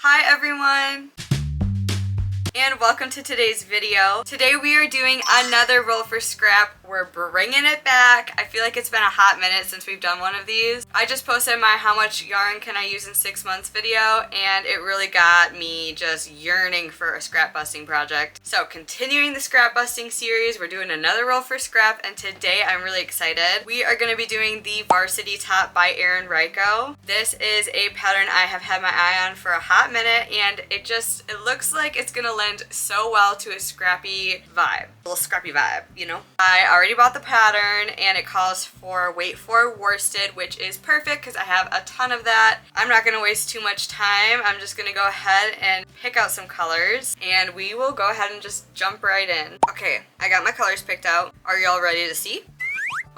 Hi everyone! And welcome to today's video. Today we are doing another roll for scrap. We're bringing it back. I feel like it's been a hot minute since we've done one of these. I just posted my how much yarn can I use in 6 months video, and it really got me just yearning for a scrap busting project. So continuing the scrap busting series, we're doing another roll for scrap, and today I'm really excited. We are going to be doing the Varsity top by Erin Ryko. This is a pattern I have had my eye on for a hot minute, and it looks like it's going to lend so well to a scrappy vibe. A little scrappy vibe, you know? I already bought the pattern, and it calls for weight 4 worsted, which is perfect because I have a ton of that. I'm not going to waste too much time. I'm just going to go ahead and pick out some colors, and we will go ahead and just jump right in. Okay, I got my colors picked out. Are y'all ready to see?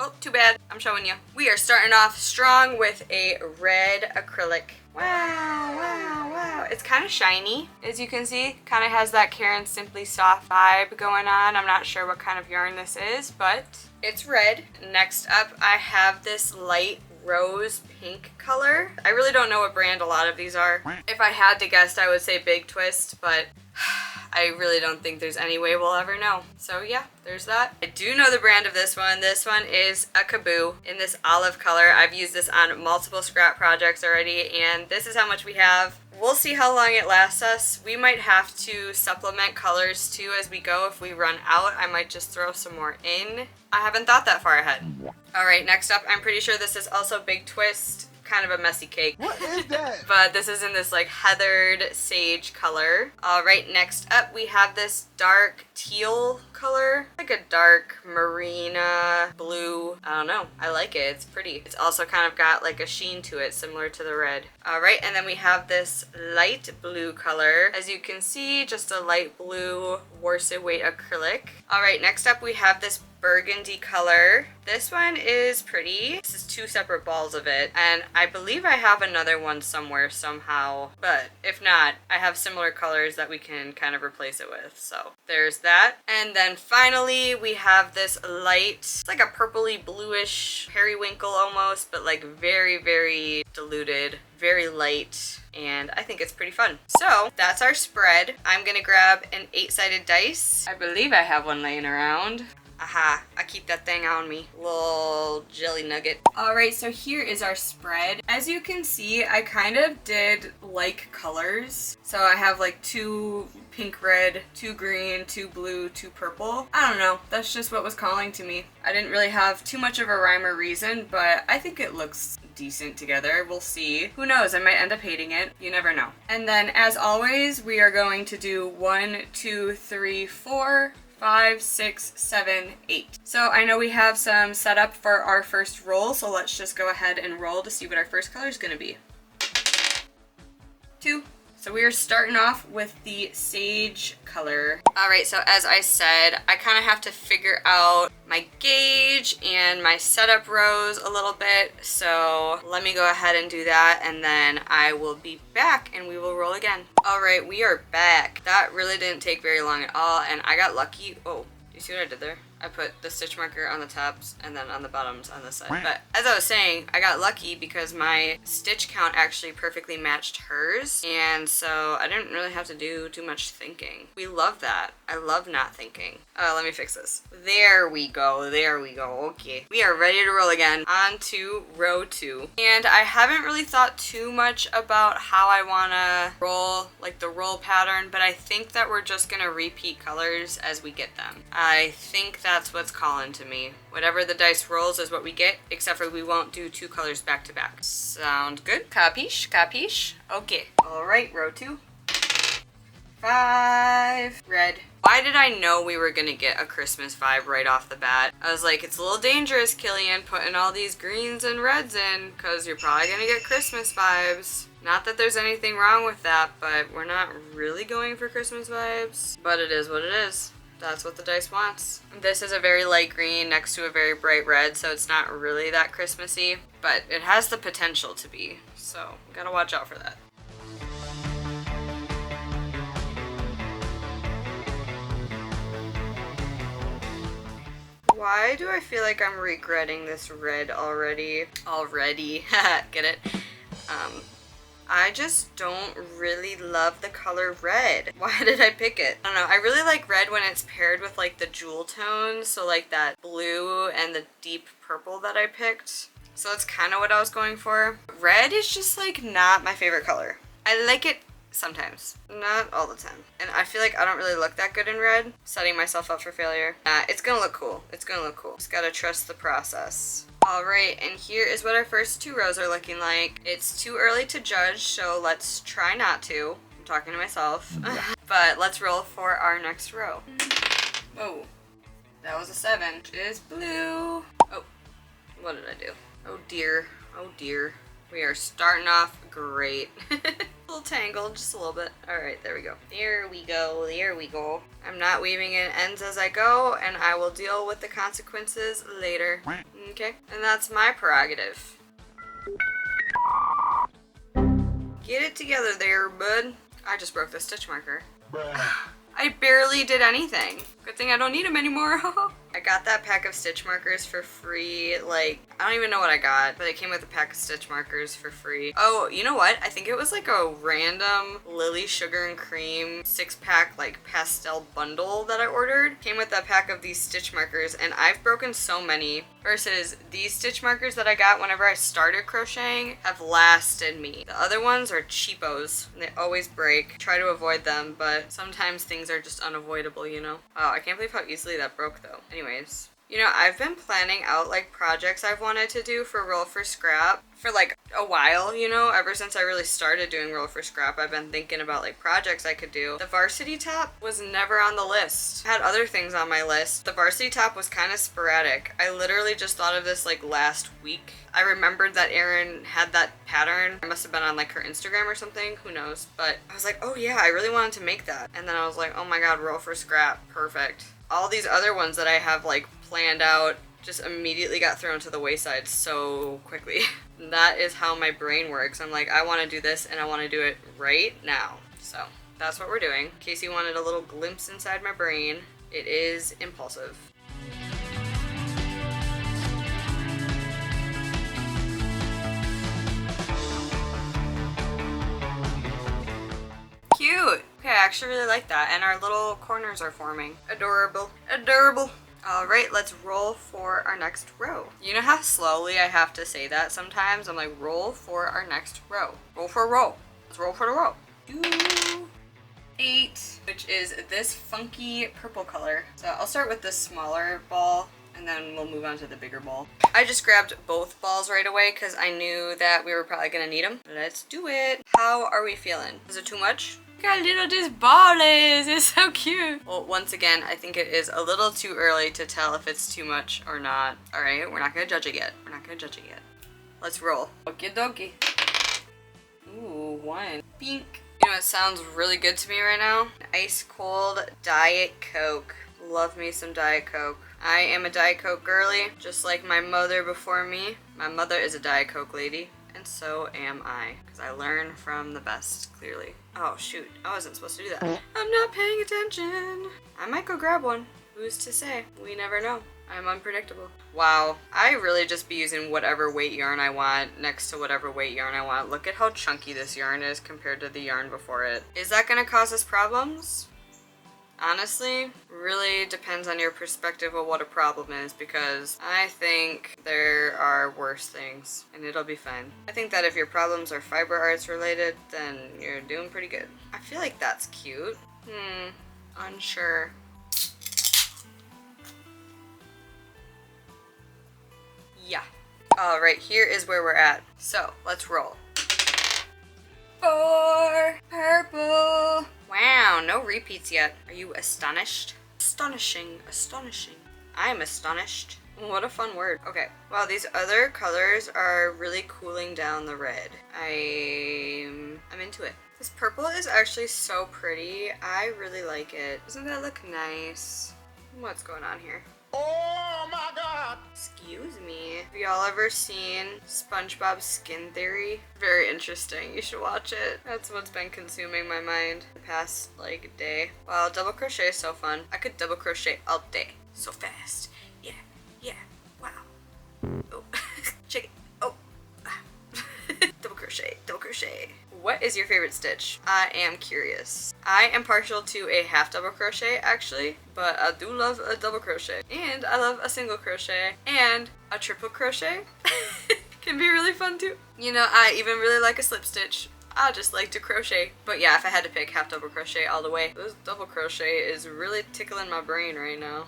Oh, too bad. I'm showing you. We are starting off strong with a red acrylic. Wow, wow, wow. It's kind of shiny, as you can see. Kind of has that Karen Simply Soft vibe going on. I'm not sure what kind of yarn this is, but it's red. Next up, I have this light rose pink color. I really don't know what brand a lot of these are. If I had to guess, I would say Big Twist, but I really don't think there's any way we'll ever know. So yeah, there's that. I do know the brand of this one. This one is a Kaboo in this olive color. I've used this on multiple scrap projects already, and this is how much we have. We'll see how long it lasts us. We might have to supplement colors too as we go. If we run out, I might just throw some more in. I haven't thought that far ahead. All right, next up, I'm pretty sure this is also Big Twist. Kind of a messy cake. What is that? But this is in this like heathered sage color. All right, next up we have this dark teal color, like a dark marina blue. I don't know, I like it, it's pretty. It's also kind of got like a sheen to it similar to the red. All right, and then we have this light blue color. As you can see, just a light blue worsted weight acrylic. All right, next up we have this burgundy color. This one is pretty. This is 2 separate balls of it, and I believe I have another one somewhere somehow, but if not, I have similar colors that we can kind of replace it with. So there's that. And then finally we have this light, it's like a purpley bluish periwinkle almost, but like very, very diluted, very light, and I think it's pretty fun. So that's our spread. I'm gonna grab an 8-sided dice. I believe I have one laying around. Aha, I keep that thing on me. Little jelly nugget. Alright, so here is our spread. As you can see, I kind of did like colors. So I have like 2 pink red, 2 green, 2 blue, 2 purple. I don't know, that's just what was calling to me. I didn't really have too much of a rhyme or reason, but I think it looks decent together. We'll see. Who knows, I might end up hating it. You never know. And then as always, we are going to do 1, 2, 3, 4, 5, 6, 7, 8. So I know we have some set up for our first roll, so let's just go ahead and roll to see what our first color is going to be. 2. So we are starting off with the sage color. Alright, so as I said, I kind of have to figure out my gauge and my setup rows a little bit. So let me go ahead and do that, and then I will be back and we will roll again. Alright, we are back. That really didn't take very long at all, and I got lucky. Oh, you see what I did there? I put the stitch marker on the tops and then on the bottoms on this side. But as I was saying, I got lucky because my stitch count actually perfectly matched hers, and so I didn't really have to do too much thinking. We love that. I love not thinking. Let me fix this. There we go. There we go. Okay. We are ready to roll again. On to row 2. And I haven't really thought too much about how I want to roll, like the roll pattern, but I think that we're just going to repeat colors as we get them. I think that's what's calling to me. Whatever the dice rolls is what we get, except for we won't do 2 colors back to back. Sound good? Capiche? Capiche? Okay. Alright, row 2. 5. Red. Why did I know we were gonna get a Christmas vibe right off the bat? I was like, it's a little dangerous, Killian, putting all these greens and reds in, because you're probably gonna get Christmas vibes. Not that there's anything wrong with that, but we're not really going for Christmas vibes. But it is what it is. That's what the dice wants. This is a very light green next to a very bright red, so it's not really that Christmassy, but it has the potential to be, so we gotta watch out for that. Why do I feel like I'm regretting this red already? Get it? I just don't really love the color red. Why did I pick it? I don't know. I really like red when it's paired with like the jewel tones. So like that blue and the deep purple that I picked. So that's kind of what I was going for. Red is just like not my favorite color. I like it sometimes, not all the time. And I feel like I don't really look that good in red. Setting myself up for failure. It's gonna look cool. It's gonna look cool. Just gotta trust the process. Alright, and here is what our first 2 rows are looking like. It's too early to judge, so let's try not to. I'm talking to myself. But let's roll for our next row. Whoa, that was a 7. It is blue. Oh, what did I do? Oh dear, oh dear. We are starting off great. A little tangled, just a little bit. Alright, there we go. There we go, there we go. I'm not weaving in ends as I go, and I will deal with the consequences later. Okay, and that's my prerogative. Get it together there, bud. I just broke the stitch marker. I barely did anything. Good thing I don't need them anymore. I got that pack of stitch markers for free. Like, I don't even know what I got, but it came with a pack of stitch markers for free. Oh, you know what? I think it was like a random Lily Sugar and Cream 6-pack like pastel bundle that I ordered. Came with a pack of these stitch markers, and I've broken so many versus these stitch markers that I got whenever I started crocheting have lasted me. The other ones are cheapos. They always break. Try to avoid them, but sometimes things are just unavoidable, you know? Oh, I can't believe how easily that broke though. Anyways, you know, I've been planning out like projects I've wanted to do for Roll for Scrap for like a while, you know, ever since I really started doing Roll for Scrap. I've been thinking about like projects I could do. The Varsity top was never on the list. I had other things on my list. The Varsity top was kind of sporadic. I literally just thought of this like last week. I remembered that Erin had that pattern. It must have been on like her Instagram or something, who knows, but I was like, oh yeah, I really wanted to make that. And then I was like, oh my god, Roll for Scrap, perfect. All these other ones that I have like planned out just immediately got thrown to the wayside so quickly. That is how my brain works. I'm like, I want to do this and I want to do it right now. So that's what we're doing. In case you wanted a little glimpse inside my brain, it is impulsive. Cute! Okay, I actually really like that, and our little corners are forming. Adorable. Adorable. Alright, let's roll for our next row. You know how slowly I have to say that sometimes? I'm like, roll for our next row. Roll for a row. Let's roll for the row. 2, 8, which is this funky purple color. So I'll start with this smaller ball, and then we'll move on to the bigger ball. I just grabbed both balls right away because I knew that we were probably gonna need them. Let's do it. How are we feeling? Is it too much? Look how little this ball is. It's so cute. Well, once again, I think it is a little too early to tell if it's too much or not. All right, we're not gonna judge it yet. We're not gonna judge it yet. Let's roll. Okie dokie. Ooh, 1. Pink. You know, it sounds really good to me right now. Ice cold Diet Coke. Love me some Diet Coke. I am a Diet Coke girly, just like my mother before me. My mother is a Diet Coke lady, and so am I, because I learn from the best, clearly. Oh shoot, I wasn't supposed to do that. I'm not paying attention. I might go grab one. Who's to say? We never know. I'm unpredictable. Wow, I really just be using whatever weight yarn I want next to whatever weight yarn I want. Look at how chunky this yarn is compared to the yarn before it. Is that gonna cause us problems? Honestly, really depends on your perspective of what a problem is, because I think there are worse things and it'll be fine. I think that if your problems are fiber arts related, then you're doing pretty good. I feel like that's cute. Unsure. Yeah. Alright, here is where we're at. So, let's roll. 4 purple. Wow, no repeats yet. Are you astonished? Astonishing, astonishing. I'm astonished. What a fun word. Okay, wow, these other colors are really cooling down the red. I'm into it. This purple is actually so pretty. I really like it. Doesn't that look nice? What's going on here? Oh my god! Excuse me. Have y'all ever seen SpongeBob Skin Theory? Very interesting. You should watch it. That's what's been consuming my mind the past, like, day. Wow, double crochet is so fun. I could double crochet all day. So fast. Yeah. Yeah. Wow. Oh. Shake it. Oh. Double crochet. Double crochet. What is your favorite stitch? I am curious. I am partial to a half double crochet actually, but I do love a double crochet. And I love a single crochet and a triple crochet. Can be really fun too. You know, I even really like a slip stitch. I just like to crochet. But yeah, if I had to pick, half double crochet all the way. This double crochet is really tickling my brain right now.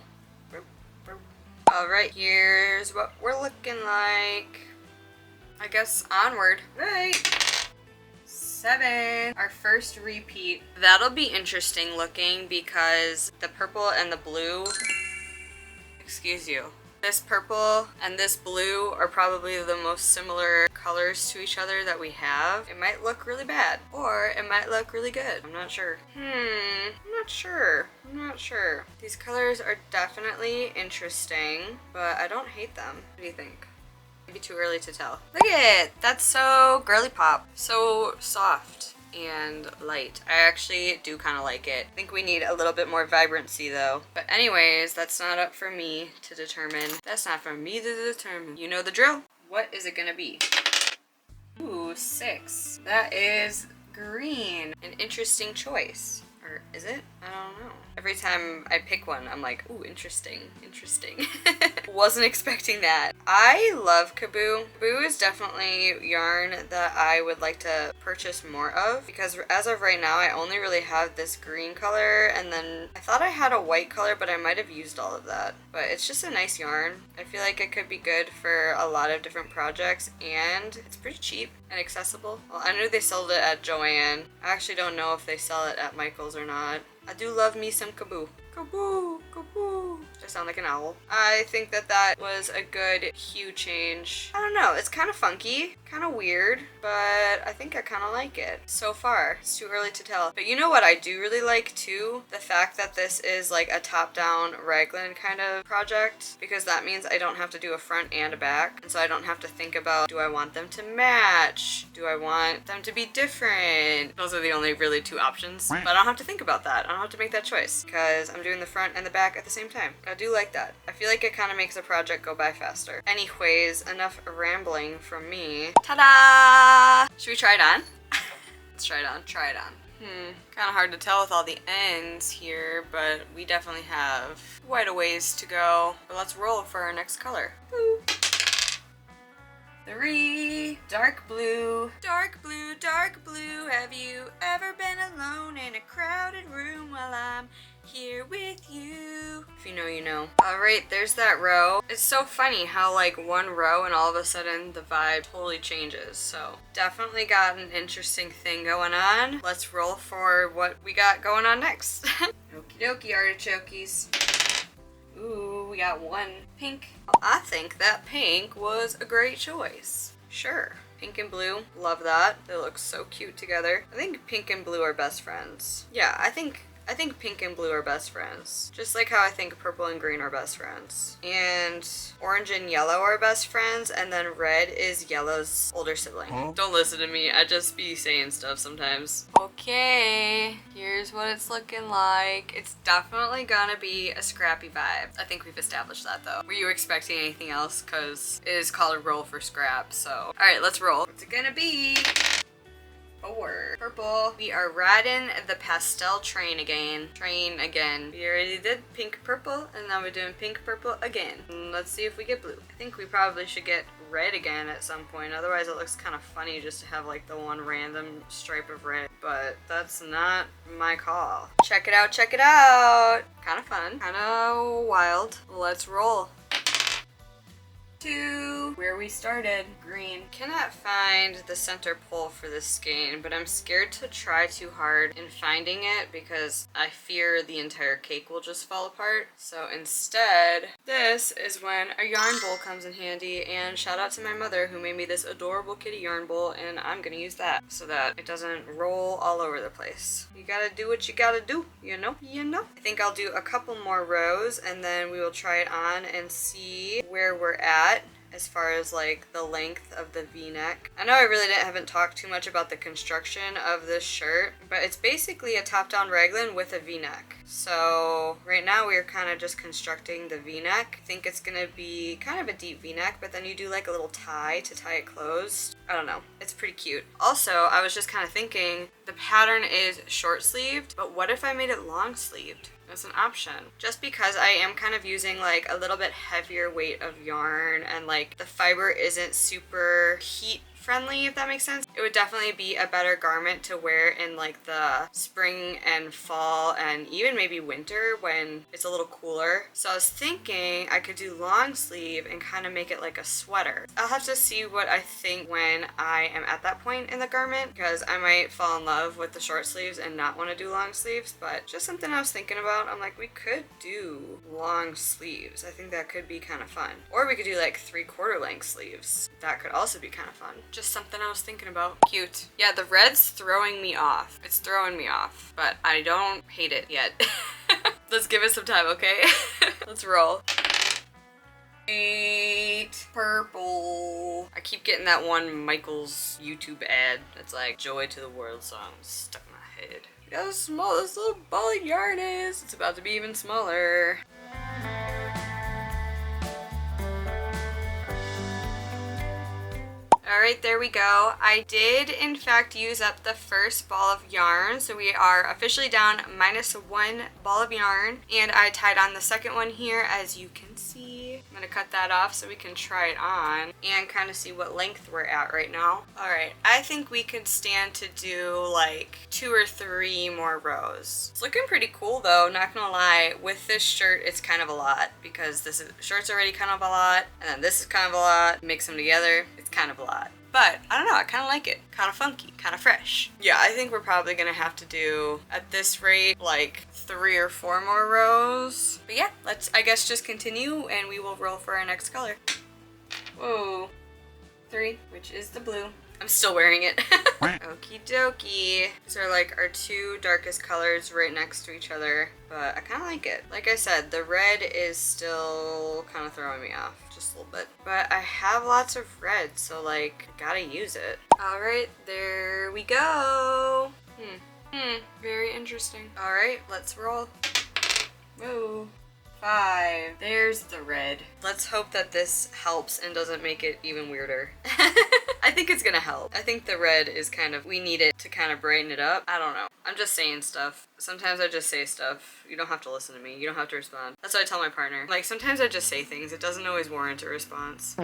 Alright, here's what we're looking like. I guess onward. Right. 7. Our first repeat. That'll be interesting looking because the purple and the blue, excuse you, this purple and this blue are probably the most similar colors to each other that we have. It might look really bad or it might look really good. I'm not sure. I'm not sure. These colors are definitely interesting, but I don't hate them. What do you think? Maybe too early to tell. Look at it! That's so girly pop. So soft and light. I actually do kind of like it. I think we need a little bit more vibrancy though. But anyways, that's not up for me to determine. That's not for me to determine. You know the drill. What is it gonna be? Ooh, 6. That is green. An interesting choice. Or is it? I don't know. Every time I pick one, I'm like, ooh, interesting. Wasn't expecting that. I love Kaboo. Kaboo is definitely yarn that I would like to purchase more of because as of right now, I only really have this green color and then I thought I had a white color, but I might have used all of that. But it's just a nice yarn. I feel like it could be good for a lot of different projects and it's pretty cheap and accessible. Well, I knew they sold it at Joann. I actually don't know if they sell it at Michael's or not. I do love me some Kaboo. Kaboo, Kaboo. I sound like an owl. I think that that was a good hue change. I don't know, it's kind of funky, kind of weird, but I think I kind of like it so far. It's too early to tell. But you know what I do really like too? The fact that this is like a top-down raglan kind of project, because that means I don't have to do a front and a back, and so I don't have to think about, do I want them to match? Do I want them to be different? Those are the only really two options, but I don't have to think about that. I don't have to make that choice because I'm doing the front and the back at the same time. I do like that. I feel like it kind of makes a project go by faster. Anyways, enough rambling from me. Ta-da! Should we try it on? Let's try it on. Try it on. Kind of hard to tell with all the ends here, but we definitely have quite a ways to go. But let's roll for our next color. Woo. 3. Dark blue. Dark blue, dark blue. Have you ever been alone in a crowded room while I'm here with you? If you know, you know. Alright, there's that row. It's so funny how like one row and all of a sudden the vibe totally changes. So definitely got an interesting thing going on. Let's roll for what we got going on next. Okie dokie, artichokes. Ooh, we got one pink. I think that pink was a great choice. Sure. Pink and blue, love that. They look so cute together. I think pink and blue are best friends. Yeah, I think pink and blue are best friends. Just like how I think purple and green are best friends. And orange and yellow are best friends, and then red is yellow's older sibling. Huh? Don't listen to me, I just be saying stuff sometimes. Okay, here's what it's looking like. It's definitely gonna be a scrappy vibe. I think we've established that though. Were you expecting anything else? Cause it is called a roll for scrap, so. All right, let's roll. What's it gonna be? 4. Purple. We are riding the pastel train again. We already did pink purple and now we're doing pink purple again. Let's see if we get blue. I think we probably should get red again at some point. Otherwise it looks kind of funny just to have like the one random stripe of red. But that's not my call. Check it out, check it out. Kind of fun, kind of wild. Let's roll. 2, where we started, green. Cannot find the center pole for this skein, but I'm scared to try too hard in finding it because I fear the entire cake will just fall apart. So instead, this is when a yarn bowl comes in handy, and shout out to my mother who made me this adorable kitty yarn bowl, and I'm gonna use that so that it doesn't roll all over the place. You gotta do what you gotta do, you know? I think I'll do a couple more rows and then we will try it on and see where we're at as far as like the length of the V-neck. I know I really haven't talked too much about the construction of this shirt, but it's basically a top-down raglan with a V-neck. So right now we're kind of just constructing the v-neck. I think it's gonna be kind of a deep v-neck, but then you do like a little tie to tie it closed. I don't know, it's pretty cute. Also, I was just kind of thinking the pattern is short sleeved, but what if I made it long sleeved? That's an option. Just because I am kind of using like a little bit heavier weight of yarn and like the fiber isn't super heat friendly, if that makes sense. It would definitely be a better garment to wear in like the spring and fall and even maybe winter when it's a little cooler. So I was thinking I could do long sleeve and kind of make it like a sweater. I'll have to see what I think when I am at that point in the garment, because I might fall in love with the short sleeves and not want to do long sleeves, but just something I was thinking about. I'm like, we could do long sleeves. I think that could be kind of fun. Or we could do like 3/4 length sleeves. That could also be kind of fun. Just something I was thinking about. Cute. Yeah, the red's throwing me off. It's throwing me off, but I don't hate it yet. Let's give it some time, okay? Let's roll. 8 purple. I keep getting that one Michael's YouTube ad that's like Joy to the World song stuck in my head. Look how small this little ball of yarn is. It's about to be even smaller. Alright, there we go. I did in fact use up the first ball of yarn, so we are officially down -1 ball of yarn, and I tied on the second one here, as you can see. I'm gonna cut that off so we can try it on and kind of see what length we're at right now. Alright, I think we could stand to do like 2 or 3 more rows. It's looking pretty cool though, not gonna lie. With this shirt, it's kind of a lot because shirt's already kind of a lot, and then this is kind of a lot. Mix them together, it's kind of a lot. But I don't know, I kind of like it. Kind of funky, kind of fresh. Yeah, I think we're probably gonna have to do, at this rate, like 3 or 4 more rows. But yeah, let's, I guess, just continue and we will roll for our next color. Whoa. 3, which is the blue. I'm still wearing it. Okie dokie. These are like our 2 darkest colors right next to each other, but I kind of like it. Like I said, the red is still kind of throwing me off just a little bit, but I have lots of red, so like, gotta use it. All right, there we go. Very interesting. All right, let's roll. Whoa. 5. There's the red. Let's hope that this helps and doesn't make it even weirder. I think it's gonna help. I think the red is kind of, we need it to kind of brighten it up. I don't know. I'm just saying stuff. Sometimes I just say stuff. You don't have to listen to me. You don't have to respond. That's what I tell my partner. Like, sometimes I just say things. It doesn't always warrant a response.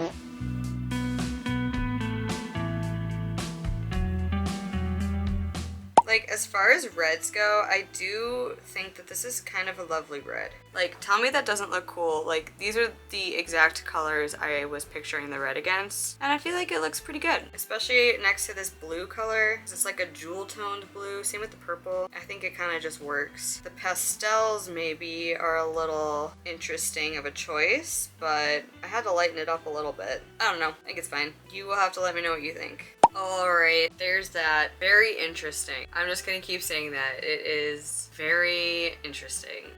Like, as far as reds go, I do think that this is kind of a lovely red. Like, tell me that doesn't look cool. Like, these are the exact colors I was picturing the red against, and I feel like it looks pretty good. Especially next to this blue color, 'cause it's like a jewel-toned blue. Same with the purple. I think it kind of just works. The pastels maybe are a little interesting of a choice, but I had to lighten it up a little bit. I don't know. I think it's fine. You will have to let me know what you think. Alright, there's that. Very interesting. I'm just gonna keep saying that. It is very interesting.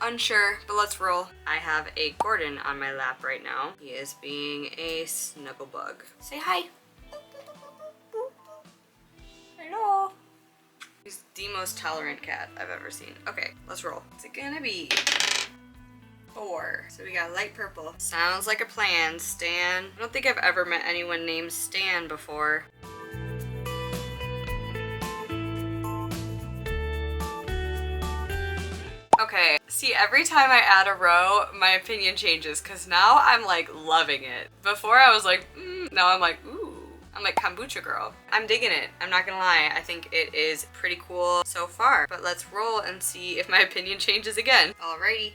Unsure, but let's roll. I have a Gordon on my lap right now. He is being a snuggle bug. Say hi. Hello. He's the most tolerant cat I've ever seen. Okay, let's roll. What's it gonna be? 4. So we got light purple. Sounds like a plan, Stan. I don't think I've ever met anyone named Stan before. Okay, see, every time I add a row, my opinion changes, because now I'm like loving it. Before I was like, now I'm like, ooh. I'm like kombucha girl. I'm digging it. I'm not gonna lie. I think it is pretty cool so far. But let's roll and see if my opinion changes again. Alrighty.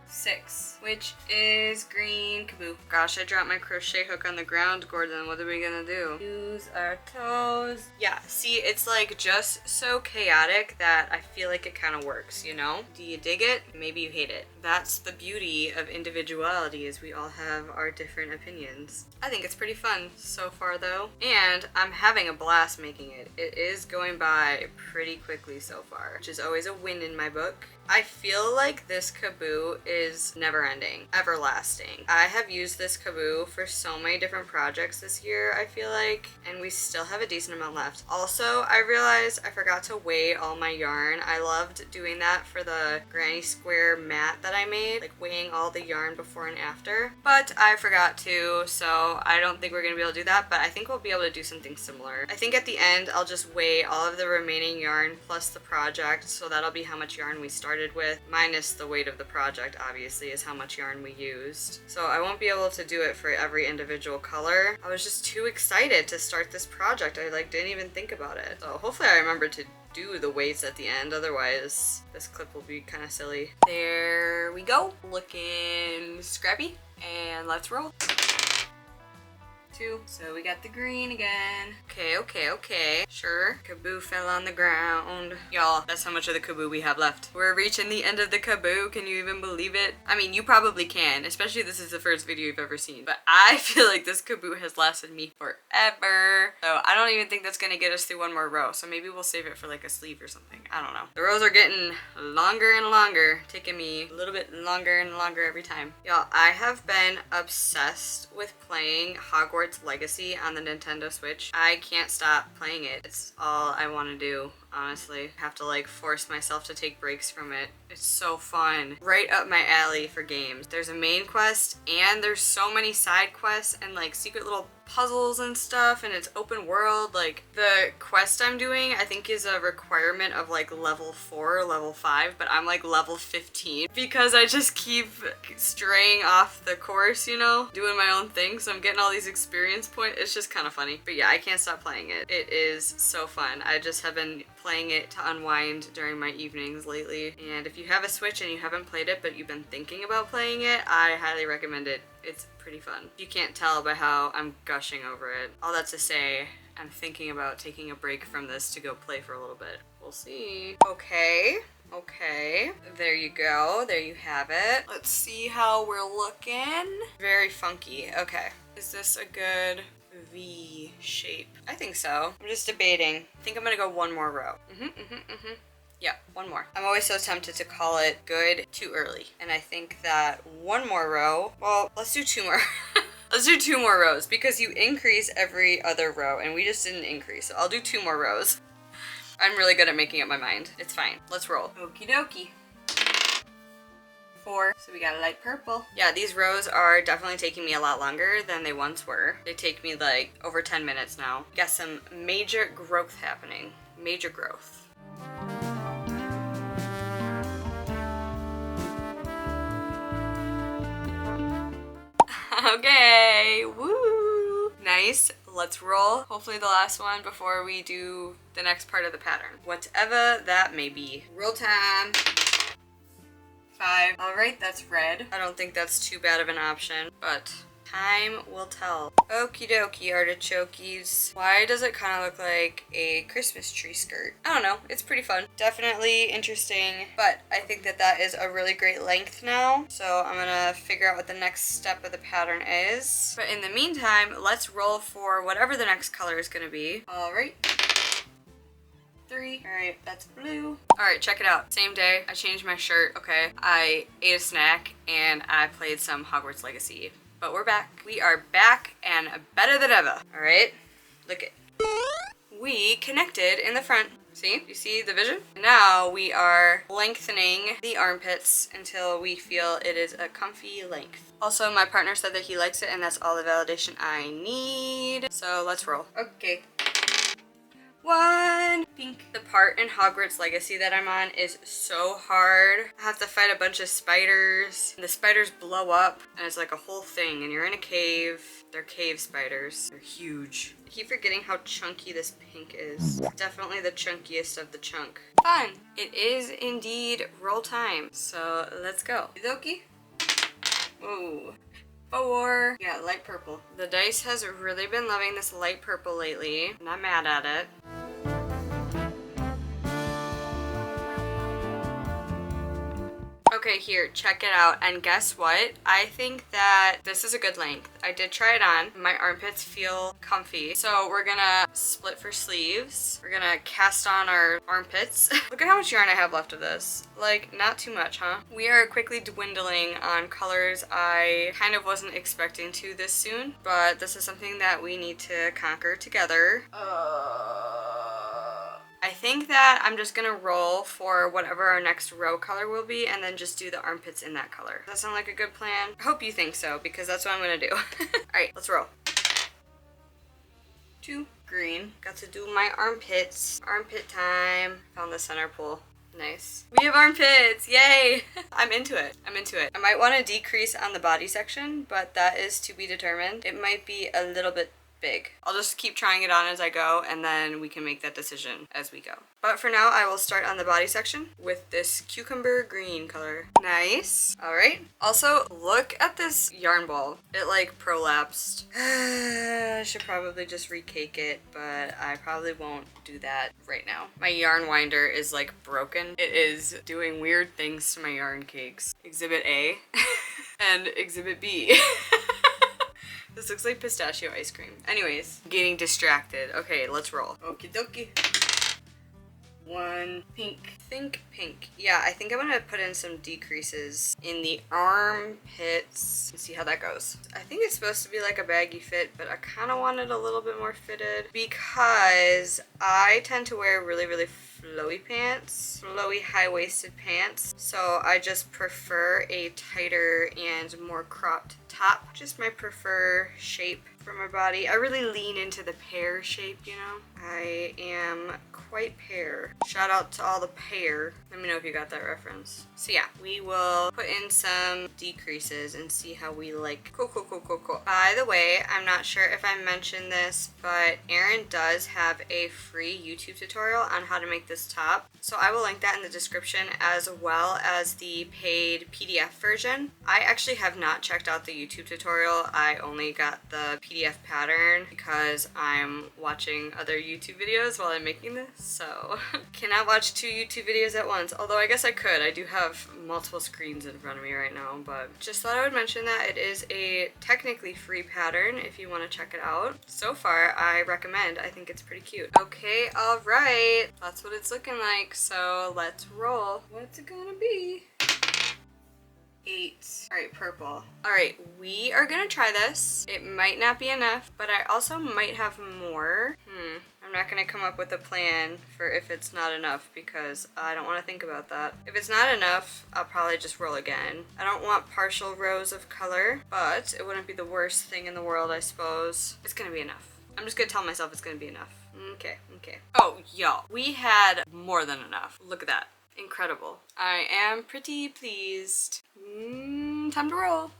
6, which is green. Kaboo. Gosh, I dropped my crochet hook on the ground, Gordon. What are we gonna do? Use our toes. Yeah, see, it's like just so chaotic that I feel like it kind of works, you know? Do you dig it? Maybe you hate it. That's the beauty of individuality, is we all have our different opinions. I think it's pretty fun so far though, and I'm having a blast making it. It is going by pretty quickly so far, which is always a win in my book. I feel like this kaboo is is never ending, everlasting. I have used this Kaboo for so many different projects this year, I feel like, and we still have a decent amount left. Also, I realized I forgot to weigh all my yarn. I loved doing that for the granny square mat that I made, like weighing all the yarn before and after, but I forgot to, so I don't think we're gonna be able to do that, but I think we'll be able to do something similar. I think at the end I'll just weigh all of the remaining yarn plus the project, so that'll be how much yarn we started with, minus the weight of the project, obviously, is how much yarn we used. So I won't be able to do it for every individual color. I was just too excited to start this project. I didn't even think about it. So hopefully I remember to do the weights at the end, otherwise this clip will be kind of silly. There we go. Looking scrappy, and let's roll. So we got the green again. Okay. Sure. Kaboo fell on the ground. Y'all, that's how much of the Kaboo we have left. We're reaching the end of the Kaboo. Can you even believe it? I mean, you probably can, especially if this is the first video you've ever seen. But I feel like this Kaboo has lasted me forever. So I don't even think that's gonna get us through one more row. So maybe we'll save it for like a sleeve or something. I don't know. The rows are getting longer and longer, taking me a little bit longer and longer every time. Y'all, I have been obsessed with playing Hogwarts Legacy on the Nintendo Switch. I can't stop playing it. It's all I want to do, honestly. I have to like force myself to take breaks from it. It's so fun. Right up my alley for games. There's a main quest and there's so many side quests and like secret little puzzles and stuff, and it's open world. Like the quest I'm doing I think is a requirement of like level 4 or level 5, but I'm like level 15 because I just keep straying off the course, you know, doing my own thing, so I'm getting all these experience points. It's just kind of funny. But yeah, I can't stop playing it. It is so fun. I just have been playing it to unwind during my evenings lately, and if you have a Switch and you haven't played it but you've been thinking about playing it, I highly recommend it. It's pretty fun. You can't tell by how I'm gushing over it. All that to say, I'm thinking about taking a break from this to go play for a little bit. We'll see. Okay, there you go. There you have it. Let's see how we're looking. Very funky. Okay, is this a good V shape? I think so. I'm just debating. I think I'm gonna go one more row. Yeah, one more. I'm always so tempted to call it good too early. And I think that one more row, well, let's do two more. Let's do 2 more rows because you increase every other row and we just didn't increase. So I'll do 2 more rows. I'm really good at making up my mind. It's fine. Let's roll. Okie dokie. 4. So we got a light purple. Yeah, these rows are definitely taking me a lot longer than they once were. They take me like over 10 minutes now. Got some major growth happening. Major growth. Okay, woo! Nice, let's roll. Hopefully the last one before we do the next part of the pattern. Whatever that may be. Roll time. 5. All right, that's red. I don't think that's too bad of an option, but time will tell. Okie dokie, artichokies. Why does it kind of look like a Christmas tree skirt? I don't know. It's pretty fun. Definitely interesting, but I think that that is a really great length now. So I'm gonna figure out what the next step of the pattern is. But in the meantime, let's roll for whatever the next color is gonna be. All right. 3. All right, that's blue. All right, check it out. Same day, I changed my shirt. Okay, I ate a snack and I played some Hogwarts Legacy. But we're back. We are back and better than ever. All right, look it. We connected in the front. See? You see the vision? Now we are lengthening the armpits until we feel it is a comfy length. Also, my partner said that he likes it and that's all the validation I need. So let's roll. Okay. 1. Pink. The part in Hogwarts Legacy that I'm on is so hard. I have to fight a bunch of spiders. The spiders blow up and it's like a whole thing and you're in a cave. They're cave spiders. They're huge. I keep forgetting how chunky this pink is. Definitely the chunkiest of the chunk. Fun. It is indeed roll time. So let's go. Okie dokie. Whoa. 4. Yeah, light purple. The dice has really been loving this light purple lately. I'm not mad at it. Okay, here, check it out. And guess what? I think that this is a good length. I did try it on. My armpits feel comfy. So we're gonna split for sleeves. We're gonna cast on our armpits. Look at how much yarn I have left of this. Like, not too much, huh? We are quickly dwindling on colors I kind of wasn't expecting to this soon, but this is something that we need to conquer together. I think that I'm just gonna roll for whatever our next row color will be and then just do the armpits in that color. Does that sound like a good plan? I hope you think so, because that's what I'm gonna do. Alright, let's roll. 2 green. Got to do my armpits. Armpit time. Found the center pole. Nice. We have armpits! Yay! I'm into it. I'm into it. I might want to decrease on the body section, but that is to be determined. It might be a little bit big. I'll just keep trying it on as I go, and then we can make that decision as we go. But for now, I will start on the body section with this cucumber green color. Nice. All right. Also, look at this yarn ball. It like prolapsed. I should probably just recake it, but I probably won't do that right now. My yarn winder is like broken. It is doing weird things to my yarn cakes. Exhibit A and Exhibit B. This looks like pistachio ice cream. Anyways, getting distracted. Okay, let's roll. Okie dokie. 1 pink. Think pink. Yeah, I think I'm gonna put in some decreases in the armpits and see how that goes. I think it's supposed to be like a baggy fit, but I kind of want it a little bit more fitted because I tend to wear really flowy pants, flowy high-waisted pants. So I just prefer a tighter and more cropped top. Just my prefer shape for my body. I really lean into the pear shape, you know? I am quite pear. Shout out to all the pear. Let me know if you got that reference. So yeah, we will put in some decreases and see how we like. Cool. By the way, I'm not sure if I mentioned this, but Erin does have a free YouTube tutorial on how to make this top. So I will link that in the description as well as the paid PDF version. I actually have not checked out the YouTube tutorial. I only got the PDF pattern because I'm watching other YouTube videos while I'm making this. So cannot watch 2 YouTube videos at once, although I guess I could. I do have multiple screens in front of me right now, but just thought I would mention that it is a technically free pattern if you want to check it out. So far, I recommend. I think it's pretty cute. Okay, all right. That's what it's looking like, so let's roll. What's it gonna be? 8. Alright, purple. Alright, we are gonna try this. It might not be enough, but I also might have more. I'm not gonna come up with a plan for if it's not enough because I don't want to think about that. If it's not enough, I'll probably just roll again. I don't want partial rows of color, but it wouldn't be the worst thing in the world, I suppose. It's gonna be enough. I'm just gonna tell myself it's gonna be enough. Okay. Oh, y'all, we had more than enough. Look at that. Incredible. I am pretty pleased. Time to roll.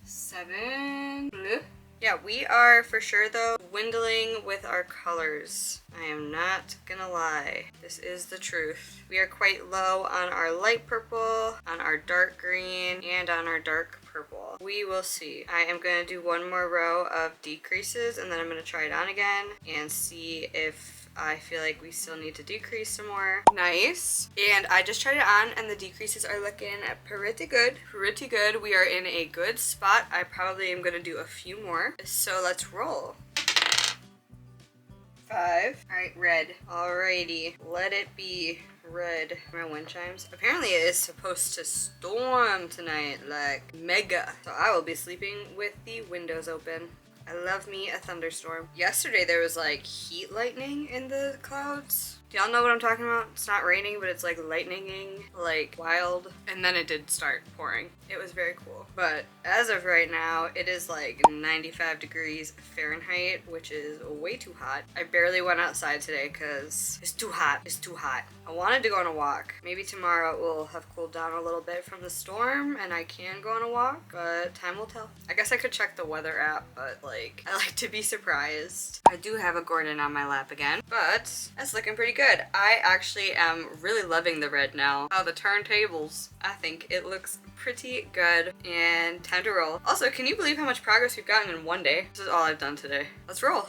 7. Blue. Yeah, we are for sure though dwindling with our colors. I am not gonna lie. This is the truth. We are quite low on our light purple, on our dark green, and on our dark purple. We will see. I am gonna do 1 more row of decreases and then I'm gonna try it on again and see if I feel like we still need to decrease some more. Nice. And I just tried it on and the decreases are looking pretty good. Pretty good. We are in a good spot. I probably am going to do a few more. So let's roll. 5. Alright, red. Alrighty. Let it be red. My wind chimes. Apparently it is supposed to storm tonight, like mega. So I will be sleeping with the windows open. I love me a thunderstorm. Yesterday there was like heat lightning in the clouds. Do y'all know what I'm talking about? It's not raining, but it's like lightninging, like wild. And then it did start pouring. It was very cool. But as of right now, it is like 95 degrees Fahrenheit, which is way too hot. I barely went outside today because it's too hot. It's too hot. I wanted to go on a walk. Maybe tomorrow it will have cooled down a little bit from the storm and I can go on a walk, but time will tell. I guess I could check the weather app, but like, I like to be surprised. I do have a Gordon on my lap again, but that's looking pretty good. I actually am really loving the red now. Oh, the turntables. I think it looks pretty good and time to roll. Also, can you believe how much progress we've gotten in one day? This is all I've done today. Let's roll.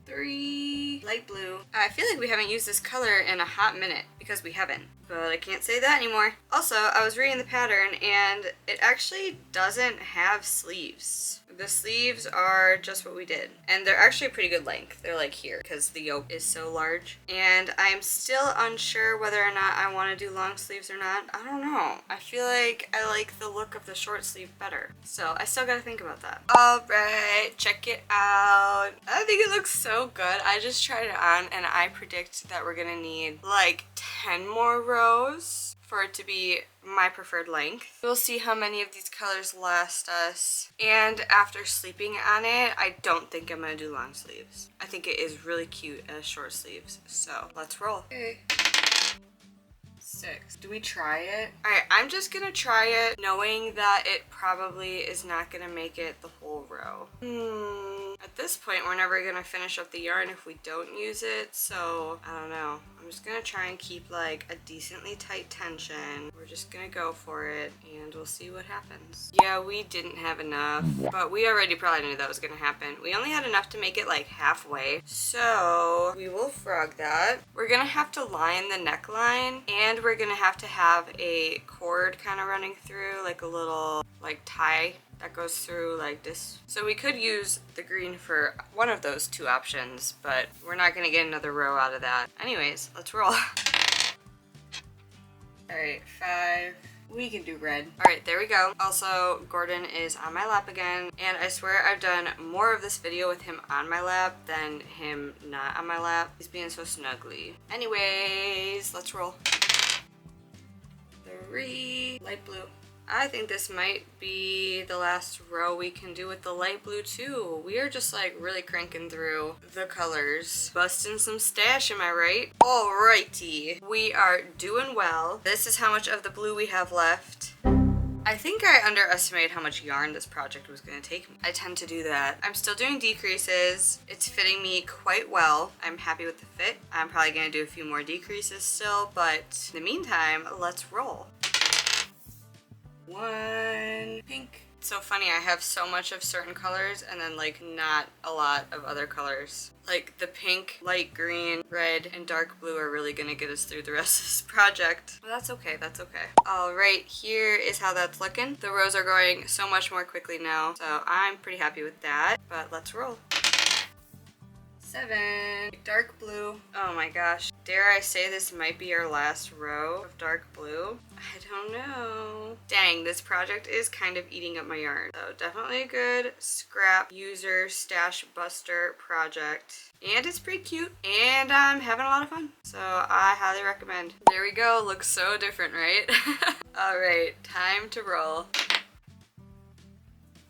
3. 3 light blue. I feel like we haven't used this color in a hot minute because we haven't, but I can't say that anymore. Also, I was reading the pattern and it actually doesn't have sleeves. The sleeves are just what we did, and they're actually a pretty good length. They're like here because the yoke is so large, and I'm still unsure whether or not I want to do long sleeves or not. I don't know. I feel like I like the look of the short sleeve better, so I still gotta think about that. All right, check it out. I think it looks so good. I just tried it on and I predict that we're gonna need like 10 more rows for it to be my preferred length. We'll see how many of these colors last us. And after sleeping on it, I don't think I'm gonna do long sleeves. I think it is really cute as short sleeves. So let's roll. Okay. 6. Do we try it? Alright, I'm just gonna try it knowing that it probably is not gonna make it the whole row. At this point, we're never gonna finish up the yarn if we don't use it, so I don't know. I'm just gonna try and keep like a decently tight tension. We're just gonna go for it and we'll see what happens. Yeah, we didn't have enough, but we already probably knew that was gonna happen. We only had enough to make it like halfway, so we will frog that. We're gonna have to line the neckline, and we're gonna have to have a cord kind of running through, like a little like tie that goes through like this. So we could use the green for one of those two options, but we're not gonna get another row out of that. Anyways, let's roll. Alright, 5. We can do red. Alright, there we go. Also, Gordon is on my lap again, and I swear I've done more of this video with him on my lap than him not on my lap. He's being so snuggly. Anyways, let's roll. 3. Light blue. I think this might be the last row we can do with the light blue too. We are just like really cranking through the colors. Busting some stash, am I right? Alrighty. We are doing well. This is how much of the blue we have left. I think I underestimated how much yarn this project was going to take me. I tend to do that. I'm still doing decreases. It's fitting me quite well. I'm happy with the fit. I'm probably going to do a few more decreases still, but in the meantime, let's roll. 1 pink. It's so funny, I have so much of certain colors and then like not a lot of other colors. Like the pink, light green, red, and dark blue are really gonna get us through the rest of this project. But that's okay, that's okay. Alright, here is how that's looking. The rows are going so much more quickly now, so I'm pretty happy with that. But let's roll. 7. Dark blue. Oh my gosh. Dare I say this might be our last row of dark blue? I don't know. Dang, this project is kind of eating up my yarn. So definitely a good scrap user stash buster project. And it's pretty cute. And I'm having a lot of fun. So I highly recommend. There we go. Looks so different, right? Alright, time to roll.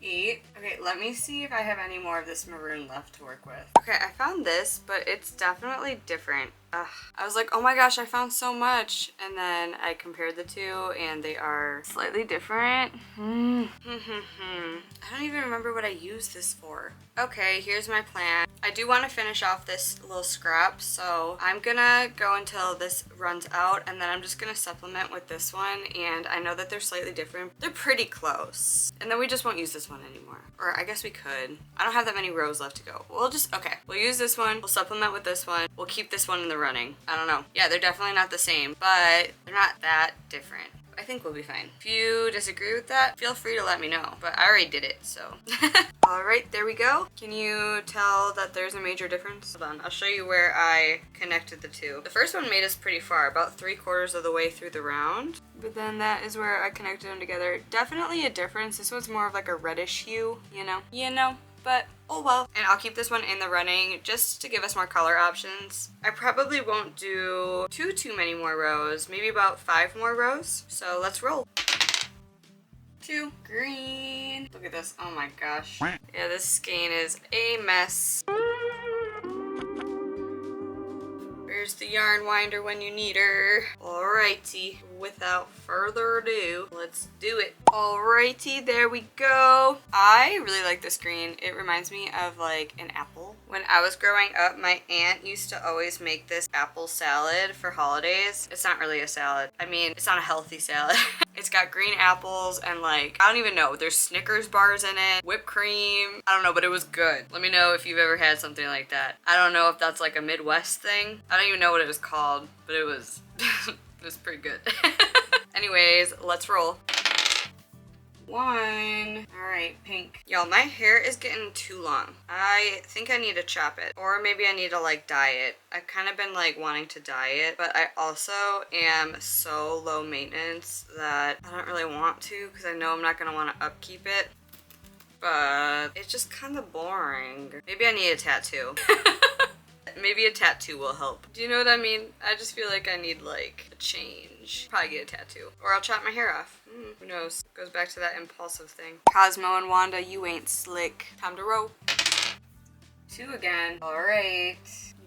8. Okay, let me see if I have any more of this maroon left to work with. Okay, I found this, but it's definitely different. Ugh. I was like, oh my gosh, I found so much. And then I compared the two and they are slightly different. I don't even remember what I used this for. Okay, here's my plan. I do want to finish off this little scrap, so I'm gonna go until this runs out and then I'm just gonna supplement with this one, and I know that they're slightly different. They're pretty close. And then we just won't use this one anymore. Or I guess we could. I don't have that many rows left to go. We'll use this one, we'll supplement with this one, we'll keep this one in the running. I don't know. Yeah, they're definitely not the same, but they're not that different. I think we'll be fine. If you disagree with that, feel free to let me know, but I already did it, so. Alright, there we go. Can you tell that there's a major difference? Hold on, I'll show you where I connected the two. The first one made us pretty far, about 3/4 of the way through the round, but then that is where I connected them together. Definitely a difference. This one's more of like a reddish hue, you know, but oh well. And I'll keep this one in the running just to give us more color options. I probably won't do too many more rows, maybe about 5 more rows. So let's roll. 2. Green. Look at this. Oh my gosh. Yeah, this skein is a mess. Where's the yarn winder when you need her? Alrighty, without further ado, let's do it. Alrighty, there we go. I really like this green. It reminds me of like an apple. When I was growing up, my aunt used to always make this apple salad for holidays. It's not really a salad. I mean, it's not a healthy salad. It's got green apples and like, I don't even know, there's Snickers bars in it, whipped cream. I don't know, but it was good. Let me know if you've ever had something like that. I don't know if that's like a Midwest thing. I don't even know what it was called, but it was, it was pretty good. Anyways, let's roll. One. All right, pink. Y'all, my hair is getting too long. I think I need to chop it, or maybe I need to like dye it. I've kind of been like wanting to dye it, but I also am so low maintenance that I don't really want to because I know I'm not gonna want to upkeep it, but it's just kind of boring. Maybe I need a tattoo. Maybe a tattoo will help. Do you know what I mean? I just feel like I need like a change. Probably get a tattoo. Or I'll chop my hair off. Who knows? Goes back to that impulsive thing. Cosmo and Wanda, you ain't slick. Time to roll. 2 again. Alright.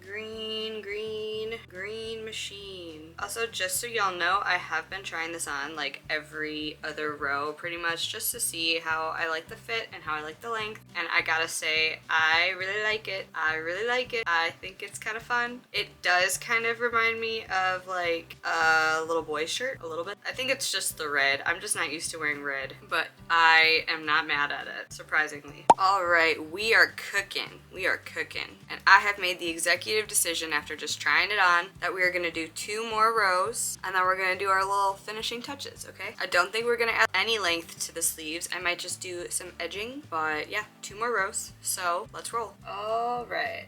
Green, green, green machine. Also, just so y'all know, I have been trying this on like every other row pretty much just to see how I like the fit and how I like the length. And I gotta say, I really like it. I really like it. I think it's kind of fun. It does kind of remind me of like a little boy's shirt a little bit. I think it's just the red. I'm just not used to wearing red, but I am not mad at it, surprisingly. All right, we are cooking. We are cooking. And I have made the executive decision after just trying it on that we are going to do 2 more rows and then we're going to do our little finishing touches, okay? I don't think we're going to add any length to the sleeves. I might just do some edging, but yeah, 2 more rows. So let's roll. All right.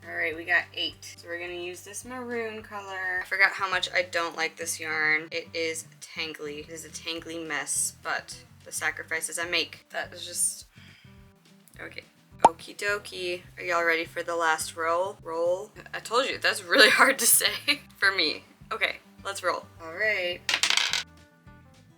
All right, we got 8. So we're gonna use this maroon color. I forgot how much I don't like this yarn. It is tangly. It is a tangly mess, but the sacrifices I make, that is just, okay. Okie dokie. Are y'all ready for the last roll? Roll. I told you, that's really hard to say for me. Okay, let's roll. All right.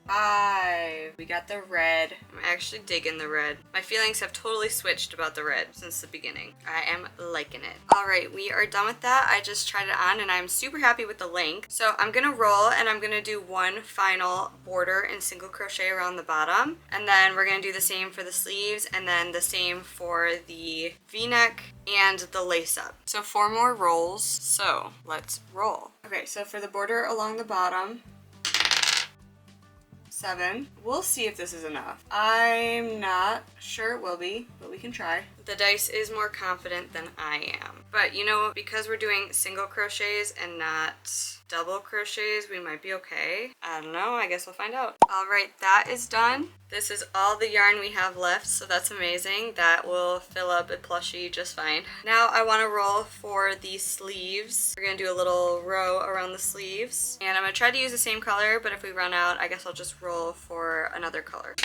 5. We got the red. I'm actually digging the red. My feelings have totally switched about the red since the beginning. I am liking it. All right, we are done with that. I just tried it on and I'm super happy with the length. So I'm gonna roll and I'm gonna do one final border in single crochet around the bottom. And then we're gonna do the same for the sleeves and then the same for the V-neck and the lace up. So 4 more rolls. So let's roll. Okay, so for the border along the bottom, 7. We'll see if this is enough. I'm not sure it will be, but we can try. The dice is more confident than I am. But you know, because we're doing single crochets and not double crochets, we might be okay. I don't know, I guess we'll find out. All right, that is done. This is all the yarn we have left, so that's amazing. That will fill up a plushie just fine. Now I want to roll for the sleeves. We're gonna do a little row around the sleeves. And I'm gonna try to use the same color, but if we run out, I guess I'll just roll for another color.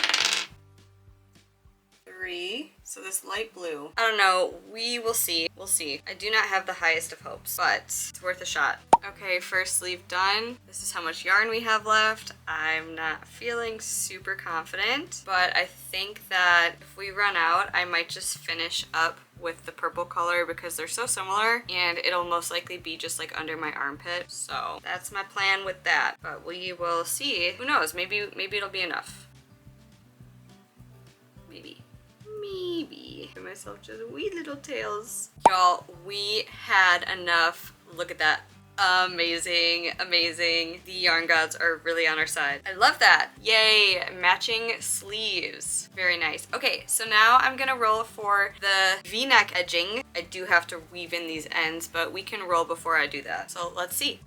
3. So this light blue. I don't know. We will see. We'll see. I do not have the highest of hopes, but it's worth a shot. Okay, first sleeve done. This is how much yarn we have left. I'm not feeling super confident, but I think that if we run out, I might just finish up with the purple color because they're so similar and it'll most likely be just like under my armpit. So that's my plan with that, but we will see. Who knows? Maybe it'll be enough. Maybe. Give myself just wee little tails. Y'all, we had enough. Look at that. Amazing, amazing. The yarn gods are really on our side. I love that. Yay, matching sleeves. Very nice. Okay, so now I'm gonna roll for the V-neck edging. I do have to weave in these ends, but we can roll before I do that. So let's see.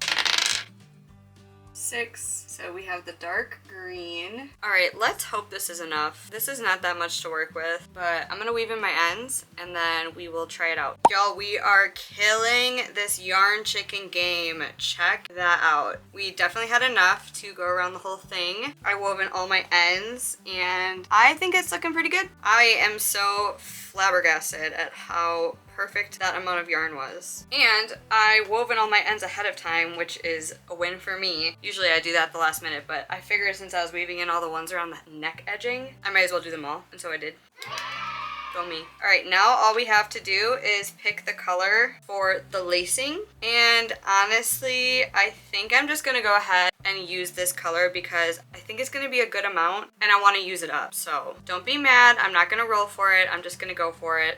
6. So we have the dark green. All right, let's hope this is enough. This is not that much to work with, but I'm gonna weave in my ends and then we will try it out. Y'all, we are killing this yarn chicken game. Check that out. We definitely had enough to go around the whole thing. I wove in all my ends and I think it's looking pretty good. I am so flabbergasted at how perfect that amount of yarn was. And I wove in all my ends ahead of time, which is a win for me. Usually I do that at the last minute, but I figured since I was weaving in all the ones around the neck edging, I might as well do them all, and so I did. Go me. All right, now all we have to do is pick the color for the lacing. And honestly, I think I'm just gonna go ahead and use this color because I think it's gonna be a good amount and I wanna use it up. So don't be mad, I'm not gonna roll for it, I'm just gonna go for it.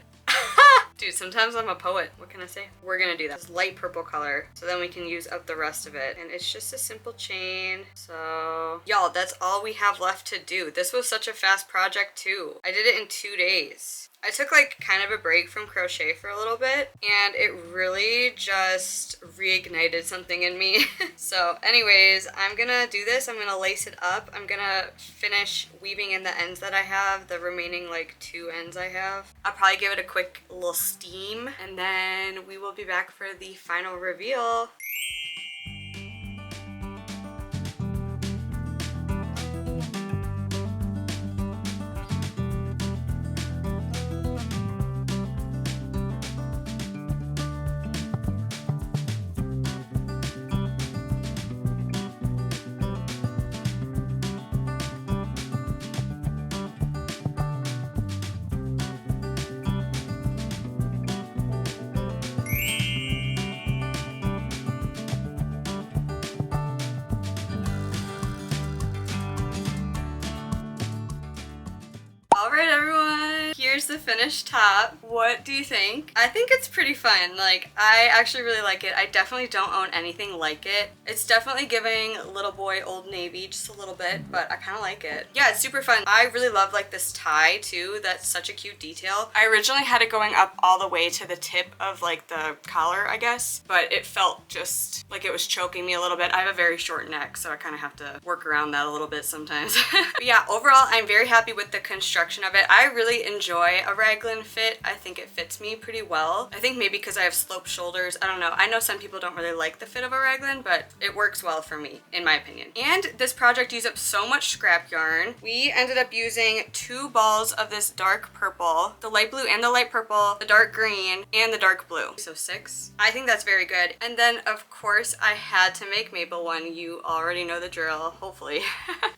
Dude, sometimes I'm a poet. What can I say? We're gonna do that. This light purple color, so then we can use up the rest of it. And it's just a simple chain. So, y'all, that's all we have left to do. This was such a fast project too. I did it in 2 days. I took like kind of a break from crochet for a little bit, and it really just reignited something in me. So anyways, I'm gonna do this. I'm gonna lace it up. I'm gonna finish weaving in the ends that I have, the remaining like 2 ends I have. I'll probably give it a quick little steam, and then we will be back for the final reveal. Alright everyone, here's the finished top. What do you think? I think it's pretty fun. Like, I actually really like it. I definitely don't own anything like it. It's definitely giving little boy Old Navy just a little bit, but I kind of like it. Yeah, it's super fun. I really love like this tie too. That's such a cute detail. I originally had it going up all the way to the tip of like the collar, I guess, but it felt just like it was choking me a little bit. I have a very short neck, so I kind of have to work around that a little bit sometimes. But yeah, overall, I'm very happy with the construction of it. I really enjoy a raglan fit. I think it fits me pretty well. I think maybe because I have sloped shoulders. I don't know. I know some people don't really like the fit of a raglan, but it works well for me, in my opinion. And this project used up so much scrap yarn. We ended up using 2 balls of this dark purple, the light blue and the light purple, the dark green, and the dark blue. So 6. I think that's very good. And then, of course, I had to make Maple one. You already know the drill, hopefully.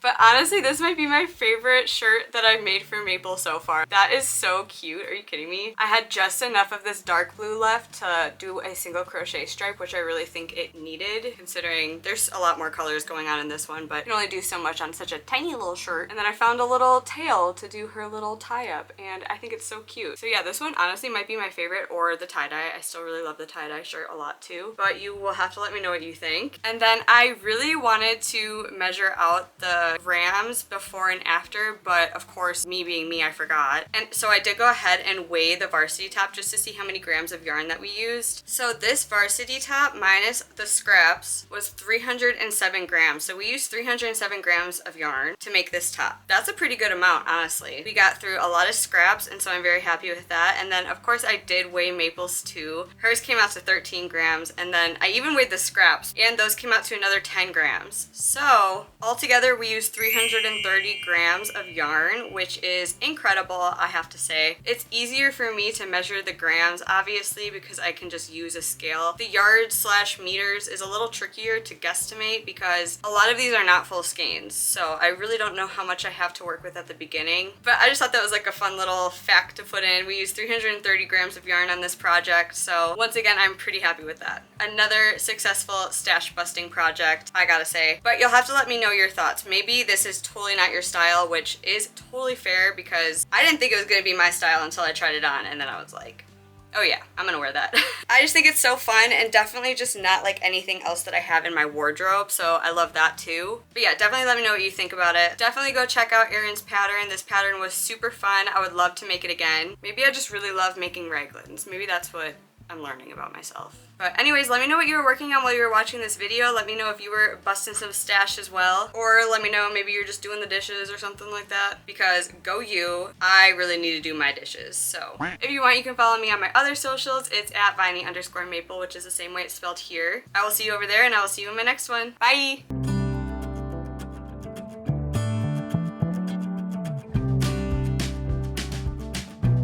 But honestly, this might be my favorite shirt that I've made for Maple so far. That is so cute. Are you kidding me? I had just enough of this dark blue left to do a single crochet stripe, which I really think it needed, considering there's a lot more colors going on in this one, but you can only do so much on such a tiny little shirt. And then I found a little tail to do her little tie-up, and I think it's so cute. So yeah, this one honestly might be my favorite, or the tie-dye. I still really love the tie-dye shirt a lot too, but you will have to let me know what you think. And then I really wanted to measure out the grams before and after, but of course, me being me, I forgot. And so I did go ahead and weigh the Varsity top just to see how many grams of yarn that we used. So this Varsity top minus the scraps was 307 grams. So we used 307 grams of yarn to make this top. That's a pretty good amount, honestly. We got through a lot of scraps, and so I'm very happy with that. And then of course I did weigh Maple's too. Hers came out to 13 grams, and then I even weighed the scraps, and those came out to another 10 grams. So altogether we used 330 grams of yarn, which is incredible, I have to say. It's easier for me to measure the grams, obviously, because I can just use a scale. The yards / meters is a little trickier to guesstimate because a lot of these are not full skeins, so I really don't know how much I have to work with at the beginning. But I just thought that was like a fun little fact to put in. We used 330 grams of yarn on this project, so once again, I'm pretty happy with that. Another successful stash busting project, I gotta say. But you'll have to let me know your thoughts. Maybe this is totally not your style, which is totally fair because I didn't think it was gonna be my style until I tried it on, and then I was like, oh yeah, I'm gonna wear that. I just think it's so fun, and definitely just not like anything else that I have in my wardrobe, so I love that too. But yeah, definitely let me know what you think about it. Definitely go check out Erin's pattern. This pattern was super fun. I would love to make it again. Maybe I just really love making raglans. Maybe that's what I'm learning about myself. But anyways, let me know what you were working on while you were watching this video. Let me know if you were busting some stash as well. Or let me know maybe you're just doing the dishes or something like that. Because go you, I really need to do my dishes. So if you want, you can follow me on my other socials. It's at Viney_Maple, which is the same way it's spelled here. I will see you over there, and I will see you in my next one. Bye!